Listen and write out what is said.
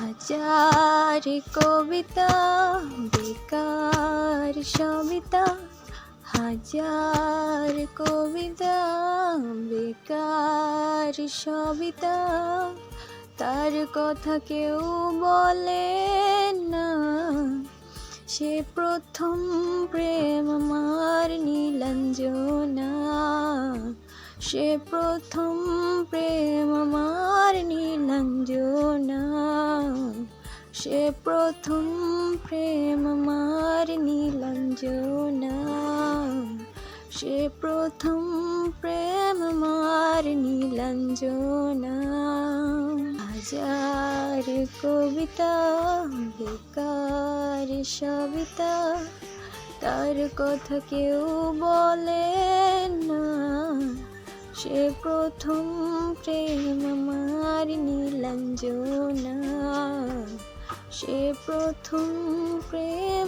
হাজার কবিতা বেকার সবিতা, হাজার কবিতা বেকার সবিতা, তার কথা কেউ বলে না। সে প্রথম প্রেম আমার নীলাঞ্জনা, সে প্রথম প্রেম আমার নীলাঞ্জনা, সে প্রথম প্রেম আমার নীলাঞ্জনা, সে প্রথম প্রেম আমার নীলাঞ্জনা। হাজার কবিতা বেকার সবিতা, তার কথা কেউ বলে না। সে প্রথম প্রেম আমার নীলাঞ্জনা, সে প্রথম প্রেম